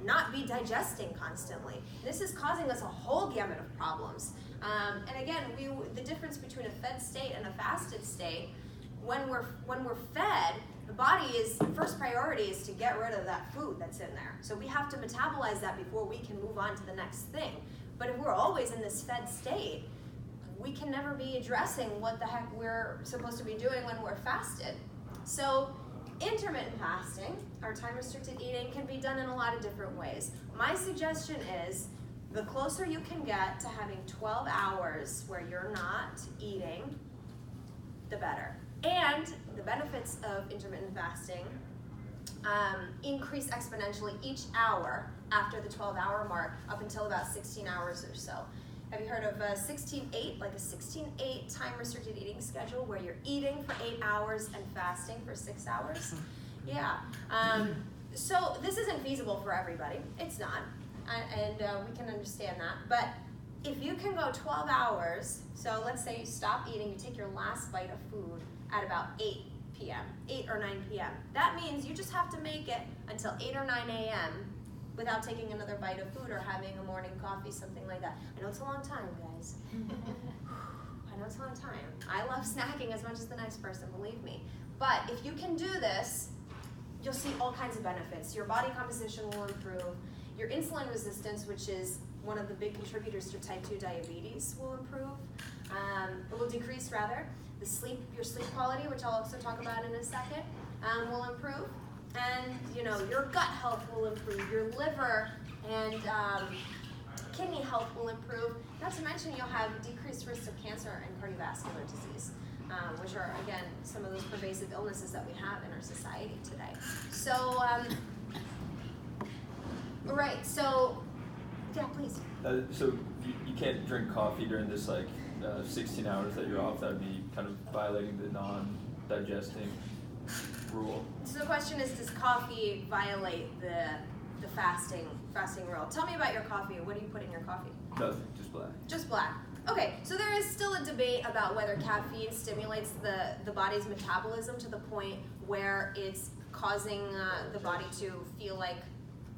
not be digesting constantly. This is causing us a whole gamut of problems. And again, the difference between a fed state and a fasted state, when we're fed, the body's first priority is to get rid of that food that's in there. So we have to metabolize that before we can move on to the next thing. But if we're always in this fed state, we can never be addressing what the heck we're supposed to be doing when we're fasted. So intermittent fasting, or time-restricted eating, can be done in a lot of different ways. My suggestion is the closer you can get to having 12 hours where you're not eating, the better. And the benefits of intermittent fasting increase exponentially each hour after the 12-hour mark up until about 16 hours or so. Have you heard of a 16-8, like a 16-8 time-restricted eating schedule where you're eating for 8 hours and fasting for 6 hours? Yeah. So this isn't feasible for everybody. It's not. And we can understand that. But if you can go 12 hours, so let's say you stop eating, you take your last bite of food at about 8 p.m., 8 or 9 p.m. That means you just have to make it until 8 or 9 a.m. without taking another bite of food or having a morning coffee, something like that. I know it's a long time, guys. I know it's a long time. I love snacking as much as the next person, believe me. But if you can do this, you'll see all kinds of benefits. Your body composition will improve. Your insulin resistance, which is one of the big contributors to type 2 diabetes, will improve. It will decrease, rather. Your sleep quality, which I'll also talk about in a second, will improve. And your gut health will improve. Your liver and kidney health will improve. Not to mention you'll have decreased risk of cancer and cardiovascular disease, which are, again, some of those pervasive illnesses that we have in our society today. So, right, so, yeah, please. So you can't drink coffee during this 16 hours that you're off. That would be kind of violating the non-digesting rule. So the question is, does coffee violate the fasting rule? Tell me about your coffee. What do you put in your coffee? Nothing, just black. Just black. Okay, so there is still a debate about whether caffeine stimulates the body's metabolism to the point where it's causing the body to feel like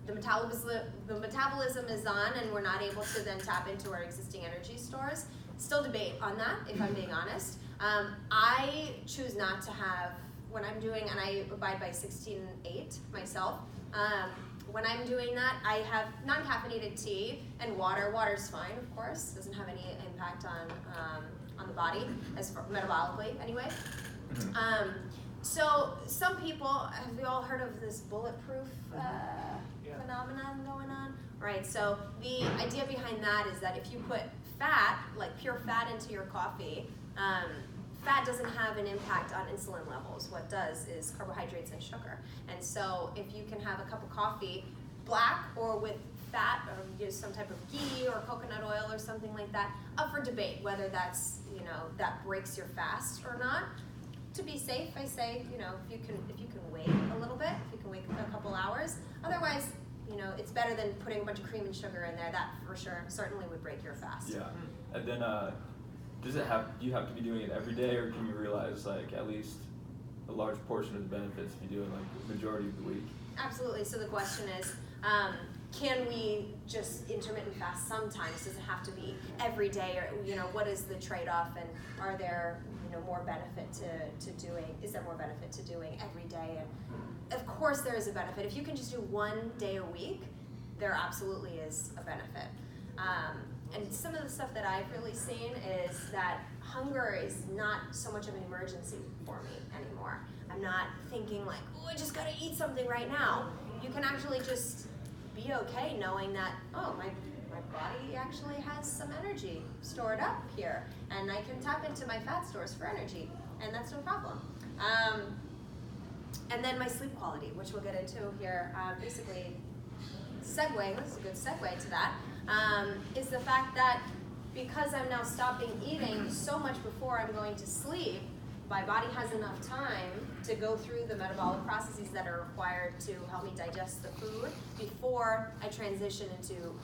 the metabolism is on and we're not able to then tap into our existing energy stores. Still debate on that, if I'm being honest. I choose not to have, when I'm doing, and I abide by 16-8 myself, when I'm doing that, I have non-caffeinated tea and water. Water's fine, of course. Doesn't have any impact on the body, as far, metabolically anyway. So some people, have you all heard of this bulletproof phenomenon going on? Right, so the idea behind that is that if you put fat, like pure fat, into your coffee, fat doesn't have an impact on insulin levels. What does is carbohydrates and sugar. And so if you can have a cup of coffee black or with fat, or use some type of ghee or coconut oil or something like that, up for debate whether that's, that breaks your fast or not. To be safe, I say, if you can wait a little bit, if you can wait a couple hours. Otherwise, it's better than putting a bunch of cream and sugar in there. That for sure certainly would break your fast. Yeah, and then do you have to be doing it every day, or can you realize at least a large portion of the benefits if you do it the majority of the week? Absolutely. So the question is, can we just intermittent fast sometimes? Does it have to be every day, or what is the trade-off, and are there more benefit to doing? Is there more benefit to doing every day? And of course there is a benefit. If you can just do 1 day a week, there absolutely is a benefit. And some of the stuff that I've really seen is that hunger is not so much of an emergency for me anymore. I'm not thinking I just gotta eat something right now. You can actually just be okay knowing that, my body actually has some energy stored up here, and I can tap into my fat stores for energy, and that's no problem. And then my sleep quality, which we'll get into here, basically this is a good segue to that, is the fact that because I'm now stopping eating so much before I'm going to sleep, my body has enough time to go through the metabolic processes that are required to help me digest the food before I transition into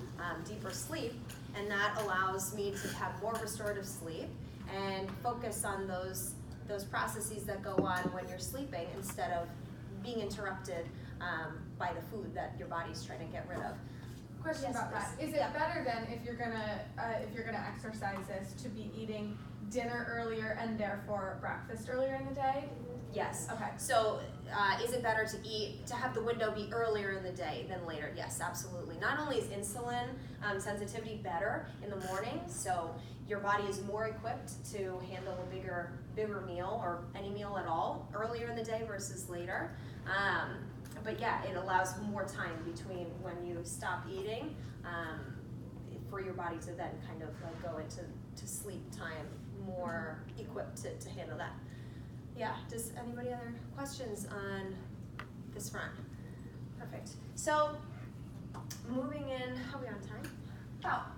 deeper sleep, and that allows me to have more restorative sleep and focus on those processes that go on when you're sleeping instead of being interrupted by the food that your body's trying to get rid of. Question Yes, about that. please. Is it better then if you're gonna exercise this to be eating dinner earlier and therefore breakfast earlier in the day? Yes. Okay. So, is it better to have the window be earlier in the day than later? Yes, absolutely. Not only is insulin sensitivity better in the morning, so your body is more equipped to handle a bigger meal or any meal at all earlier in the day versus later. But yeah, it allows more time between when you stop eating for your body to then kind of like go into sleep time more equipped to handle that. Yeah, does anybody other questions on this front? Perfect. So, moving in, how are we on time? About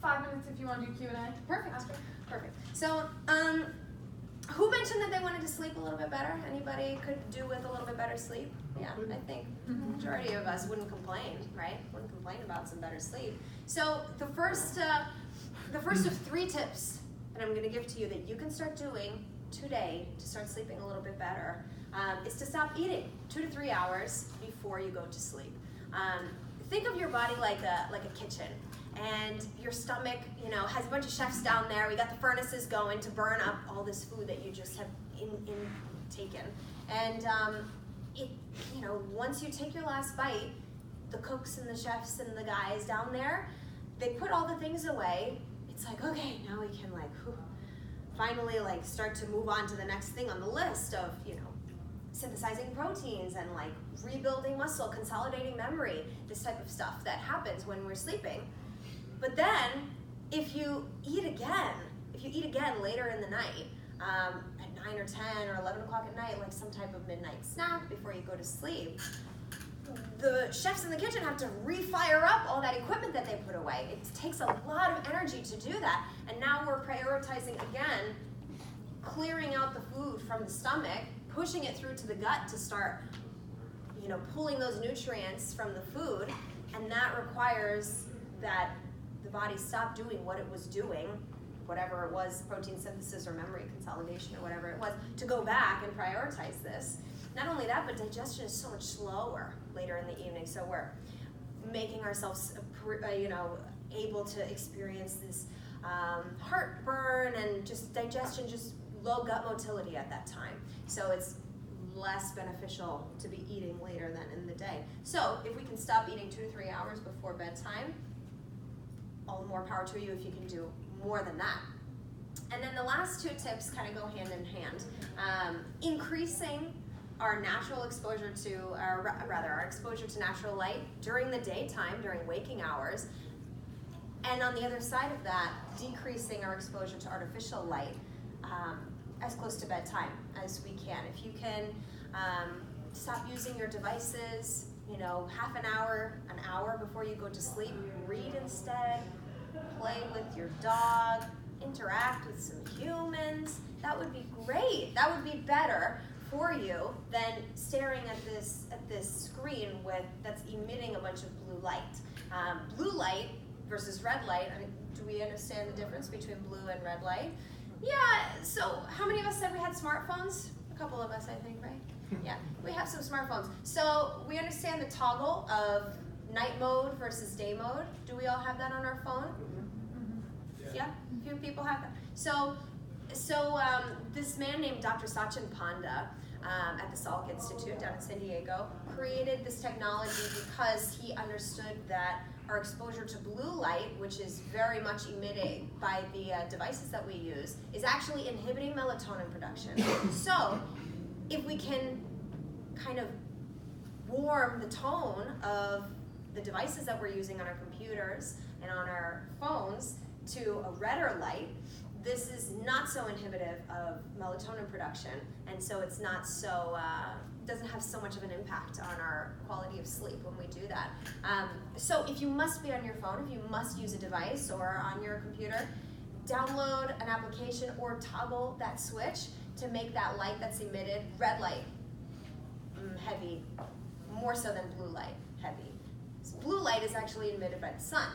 5 minutes if you want to do Q&A. Perfect. After. Perfect. So, who mentioned that they wanted to sleep a little bit better? Anybody could do with a little bit better sleep? Yeah, I think the majority of us wouldn't complain, right? Wouldn't complain about some better sleep. So, the first of 3 tips that I'm going to give to you that you can start doing today to start sleeping a little bit better is to stop eating 2 to 3 hours before you go to sleep. Think of your body like a kitchen, and your stomach, has a bunch of chefs down there. We got the furnaces going to burn up all this food that you just have taken. And once you take your last bite, the cooks and the chefs and the guys down there, they put all the things away. It's like, okay, now we can finally start to move on to the next thing on the list of, synthesizing proteins and rebuilding muscle, consolidating memory, this type of stuff that happens when we're sleeping. But then, if you eat again later in the night, at 9 or 10 or 11 o'clock at night, like some type of midnight snack before you go to sleep, the chefs in the kitchen have to refire up all that equipment that they put away. It takes a lot of energy to do that, and now we're prioritizing again, clearing out the food from the stomach, pushing it through to the gut to start, pulling those nutrients from the food, and that requires that the body stop doing what it was doing, whatever it was, protein synthesis or memory consolidation or whatever it was, to go back and prioritize this. Not only that, but digestion is so much slower later in the evening, so we're making ourselves, able to experience this heartburn and just digestion, just low gut motility at that time. So it's less beneficial to be eating later than in the day. So if we can stop eating 2 to 3 hours before bedtime, all the more power to you if you can do more than that. And then the last 2 tips kind of go hand in hand. Increasing our natural exposure to, our exposure to natural light during the daytime, during waking hours. And on the other side of that, decreasing our exposure to artificial light as close to bedtime as we can. If you can stop using your devices, half an hour before you go to sleep, read instead, play with your dog, interact with some humans, that would be great. That would be better for you than staring at this screen that's emitting a bunch of blue light. Blue light versus red light, do we understand the difference between blue and red light? Yeah, so how many of us said we had smartphones? A couple of us, I think, right? Yeah, we have some smartphones. So we understand the toggle of night mode versus day mode. Do we all have that on our phone? Yeah, a few people have that. So this man named Dr. Sachin Panda at the Salk Institute down in San Diego created this technology because he understood that our exposure to blue light, which is very much emitted by the devices that we use, is actually inhibiting melatonin production. So if we can kind of warm the tone of the devices that we're using on our computers and on our phones to a redder light, this is not so inhibitive of melatonin production, and so it's not so, doesn't have so much of an impact on our quality of sleep when we do that. So if you must be on your phone, if you must use a device or on your computer, download an application or toggle that switch to make that light that's emitted red light heavy, more so than blue light heavy. So blue light is actually emitted by the sun,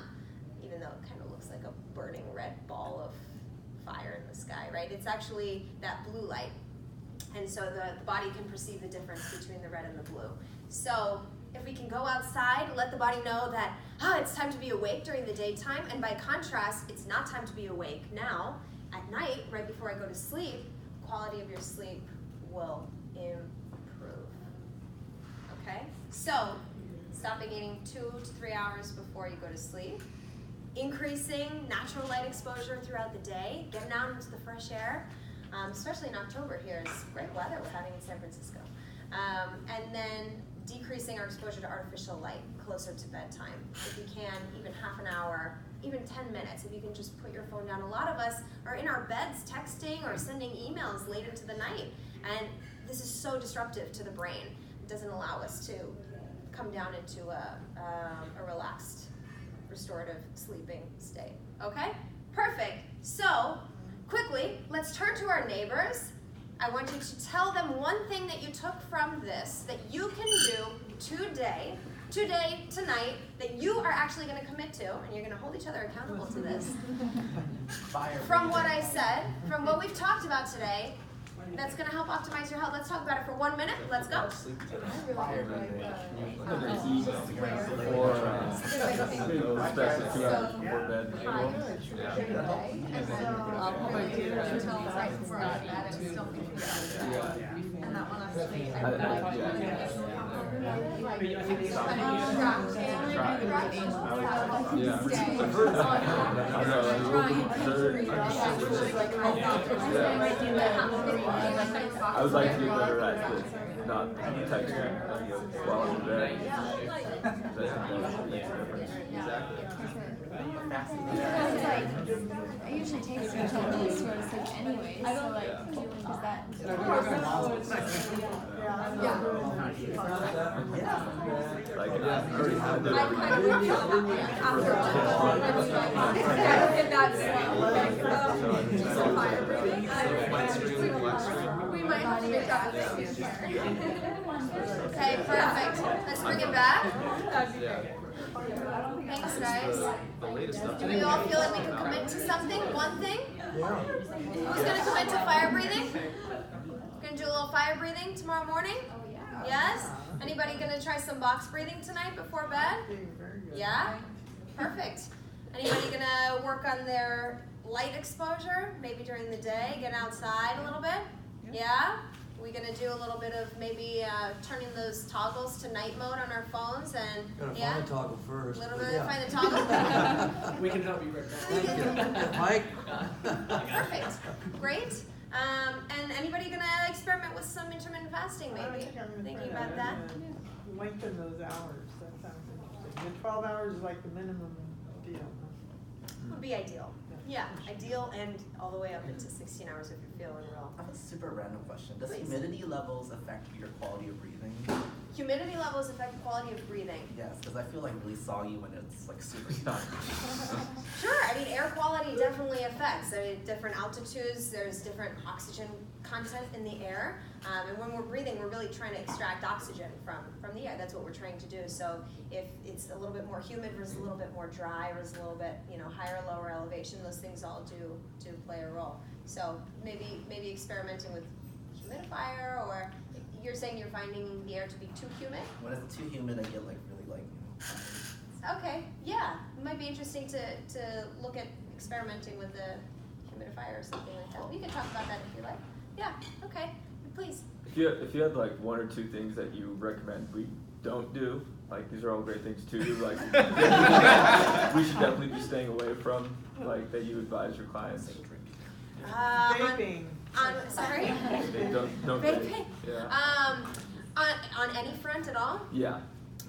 even though it kind of looks like a burning red ball of fire in the sky, right? It's actually that blue light. And so the body can perceive the difference between the red and the blue. So if we can go outside, let the body know that, it's time to be awake during the daytime, and by contrast, it's not time to be awake now. At night, right before I go to sleep, quality of your sleep will improve. Okay? So, stopping eating 2 to 3 hours before you go to sleep, increasing natural light exposure throughout the day, getting out into the fresh air, especially in October here, it's great weather we're having in San Francisco. And then decreasing our exposure to artificial light closer to bedtime. If you can, even half an hour, even 10 minutes, if you can just put your phone down. A lot of us are in our beds texting or sending emails late into the night, and this is so disruptive to the brain. It doesn't allow us to come down into a relaxed, restorative sleeping state. Okay? Perfect. So, quickly, let's turn to our neighbors. I want you to tell them one thing that you took from this that you can do today, tonight, that you are actually going to commit to, and you're going to hold each other accountable to this. From what I said, from what we've talked about today, that's going to help optimize your health. Let's talk about it for 1 minute. Let's go. I would like to get better at this, not texting while I'm in bed. That makes a difference. Because like, I usually take it until at least go to sleep anyway, so like, is that? Like, I already had that. I'm kind of with you on that one. After fire breathing. We might have to make that a thing. Okay, perfect. Let's bring it back. Thanks, guys. Do we all feel like we can commit to something? One thing? Who's going to commit to fire breathing? Going to do a little fire breathing tomorrow morning? Yes? Anybody going to try some box breathing tonight before bed? Yeah? Perfect. Anybody going to work on their light exposure? Maybe during the day, get outside a little bit? Yeah? We're going to do a little bit of maybe turning those toggles to night mode on our phones and Find the toggle first. A little bit of find the toggle. We can help you right now. Mike? Perfect. Great. And anybody gonna experiment with some intermittent fasting maybe? Thinking about that? Lengthen those hours, that sounds interesting. The 12 hours is like the minimum deal. Would be ideal. Yeah, ideal and all the way up into 16 hours if you're feeling real. I have a super random question. Does Please. humidity levels affect your quality of breathing? Humidity levels affect the quality of breathing. Yes, because I feel like really soggy when it's like super hot. Sure, I mean air quality definitely affects. I mean, different altitudes, there's different oxygen content in the air. And when we're breathing, we're really trying to extract oxygen from the air. That's what we're trying to do. So if it's a little bit more humid versus a little bit more dry versus a little bit, higher or lower elevation, those things all do play a role. So maybe experimenting with humidifier, or you're saying you're finding the air to be too humid? When it's too humid, I get like really Okay, yeah. It might be interesting to look at experimenting with the humidifier or something like that. We can talk about that if you like. Yeah, okay. Please. If you had like one or two things that you recommend we don't do, like these are all great things to do, like we should definitely be staying away from, like that you advise your clients. Vaping. Sorry? Don't Vaping? Yeah. On any front at all? Yeah.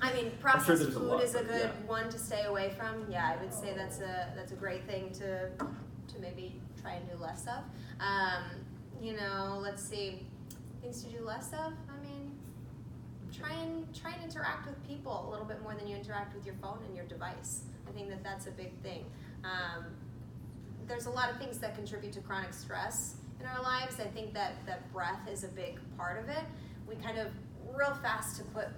I mean, I'm sure processed there's a food lot, is a but good yeah. one to stay away from. Yeah, I would say that's a great thing to maybe try and do less of. Let's see, things to do less of. I mean, try and interact with people a little bit more than you interact with your phone and your device. I think that's a big thing. There's a lot of things that contribute to chronic stress in our lives. I think that breath is a big part of it. We kind of real fast to put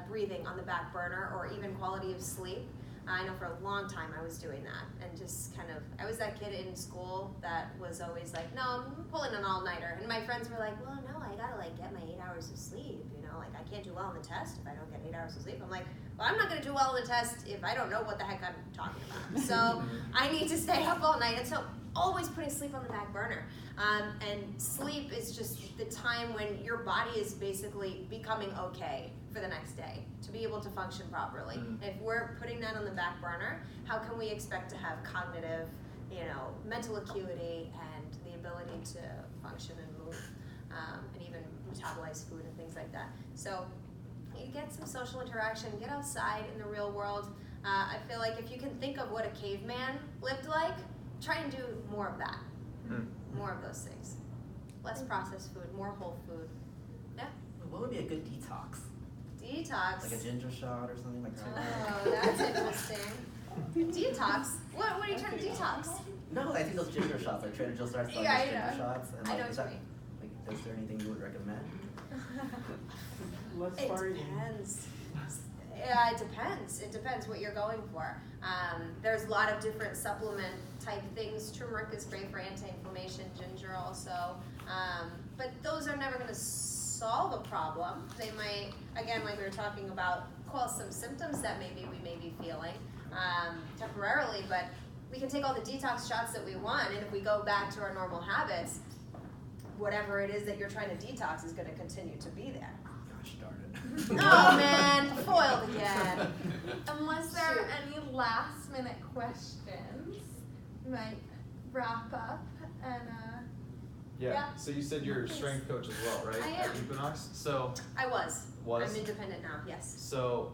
breathing on the back burner, or even quality of sleep. I know for a long time I was doing that, and just kind of, I was that kid in school that was always like, no, I'm pulling an all-nighter, and my friends were like, well, no, I gotta like get my 8 hours of sleep, you know, like I can't do well on the test if I don't get 8 hours of sleep. I'm like, well, I'm not gonna do well on the test if I don't know what the heck I'm talking about. So I need to stay up all night, and so always putting sleep on the back burner. And sleep is just the time when your body is basically becoming okay for the next day to be able to function properly. If we're putting that on the back burner, how can we expect to have cognitive, you know, mental acuity and the ability to function and move, and even metabolize food and things like that? So you get some social interaction, get outside in the real world. I feel like if you can think of what a caveman lived like, try and do more of that. More of those things. Less processed food, more whole food. Yeah? What would be a good detox? Detox. Like a ginger shot or something like that? Oh, that's interesting. Detox? What are you trying to detox? No, I think those ginger shots, like Trader Joe's starts selling Yeah, those I ginger know. shots. And I like, know is what that, you like, is there anything you would recommend? Less It partying. depends. Yeah, it depends. It depends what you're going for. There's a lot of different supplement type things. Turmeric is great for anti-inflammation, ginger also. But those are never going to solve a problem. They might, again, like we were talking about, quell some symptoms that maybe we may be feeling temporarily, but we can take all the detox shots that we want, and if we go back to our normal habits, whatever it is that you're trying to detox is going to continue to be there. Gosh darn it. Oh man, foiled again. Unless there are any last minute questions, we might wrap up and Yeah. Yeah. So you said you're a strength coach as well, right? I am. At Equinox. So I was. Was? I'm independent now, yes. So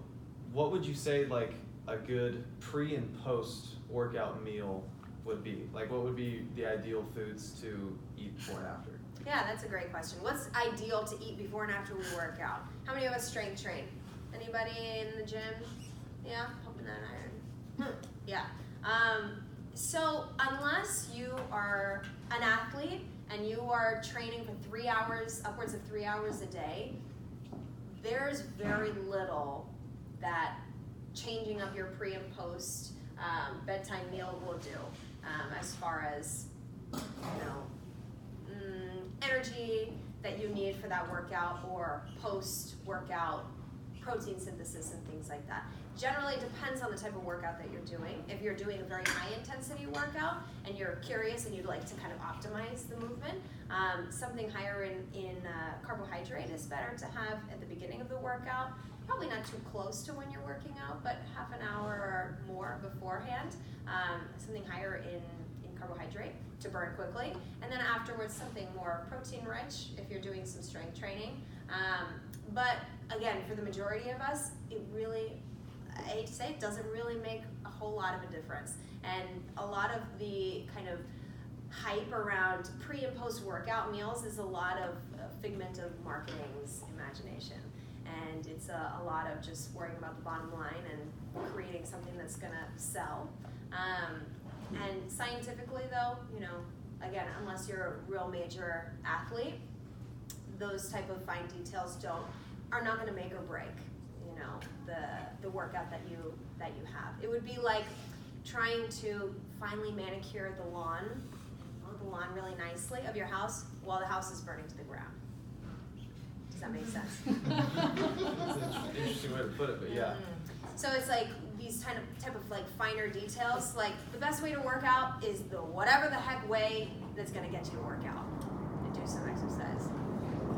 what would you say like a good pre and post workout meal would be? Like what would be the ideal foods to eat before and after? Yeah, that's a great question. What's ideal to eat before and after we work out? How many of us strength train? Anybody in the gym? Yeah, pumping that iron. Yeah. So unless you are an athlete and you are training for 3 hours, upwards of 3 hours a day, there's very little that changing up your pre and post bedtime meal will do as far as, you know, energy that you need for that workout or post-workout protein synthesis and things like that. Generally, it depends on the type of workout that you're doing. If you're doing a very high-intensity workout and you're curious and you'd like to kind of optimize the movement, something higher in carbohydrate is better to have at the beginning of the workout. Probably not too close to when you're working out, but half an hour or more beforehand. Something higher in carbohydrate to burn quickly, and then afterwards something more protein rich if you're doing some strength training. But again, for the majority of us, it really, I hate to say it, doesn't really make a whole lot of a difference. And a lot of the kind of hype around pre and post workout meals is a lot of figment of marketing's imagination. And it's a lot of just worrying about the bottom line and creating something that's gonna sell. And scientifically though, you know, again, unless you're a real major athlete, those type of fine details are not gonna make or break, you know, the workout that you have. It would be like trying to finally manicure the lawn, mow the lawn really nicely of your house while the house is burning to the ground. Does that make sense? That's an interesting way to put it, but yeah. So it's like these type of like finer details. Like the best way to work out is the whatever the heck way that's gonna get you to work out and do some exercise.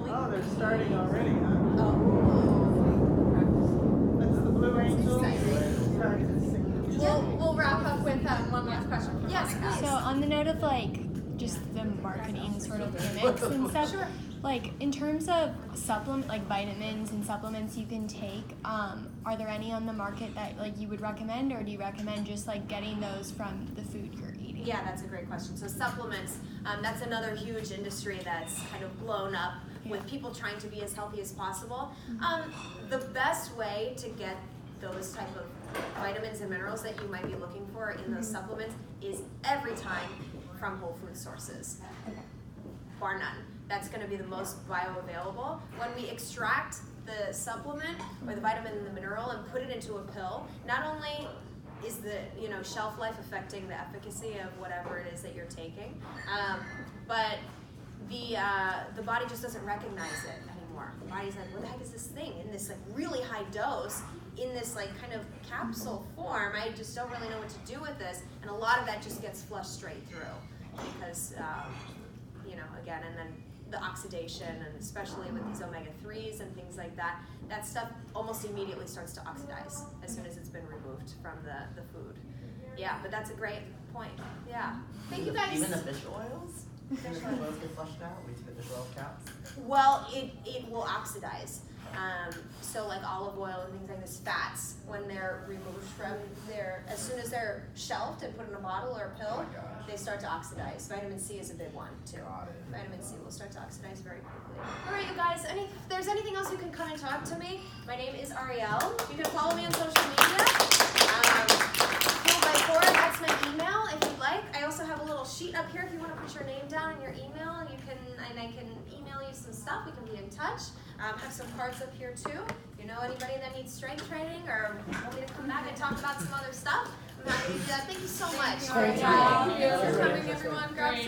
Oh, they're starting already, huh? Oh. That's the Blue Angels. Exciting. Practicing. we'll wrap up with one last question from Yes, Monica. please. So on the note of like just the marketing sort of gimmicks and stuff, Sure. like in terms of like vitamins and supplements you can take, are there any on the market that like you would recommend, or do you recommend just like getting those from the food you're eating? Yeah, that's a great question. So supplements, that's another huge industry that's kind of blown up with people trying to be as healthy as possible. The best way to get those type of vitamins and minerals that you might be looking for in those supplements is every time from whole food sources, bar none. That's going to be the most bioavailable. When we extract the supplement or the vitamin and the mineral and put it into a pill, not only is the shelf life affecting the efficacy of whatever it is that you're taking? But the body just doesn't recognize it anymore. The body's like, what the heck is this thing in this like really high dose, in this like kind of capsule form? I just don't really know what to do with this, and a lot of that just gets flushed straight through because again, and then the oxidation, and especially with these omega-3s and things like that, that stuff almost immediately starts to oxidize as soon as it's been removed from the food. Yeah, but that's a great point. Yeah. Thank you guys. Even the fish oils? Fish oils get flushed out? We take the fish oil caps? Well, it will oxidize. So like olive oil and things like this, fats, when they're removed from as soon as they're shelved and put in a bottle or a pill, they start to oxidize. Vitamin C is a big one too. Vitamin C will start to oxidize very quickly. All right, you guys, if there's anything else you can come and talk to me, my name is Ariel. You can follow me on social media. Fueled by 4, that's my email if you'd like. I also have a little sheet up here if you want to put your name down and your email, and I can email you some stuff. We can be in touch. Have some cards up here too. If you know anybody that needs strength training or want me to come back and talk about some other stuff, I'm happy to do that. Thank you so much. Thank you for coming, everyone. Grab some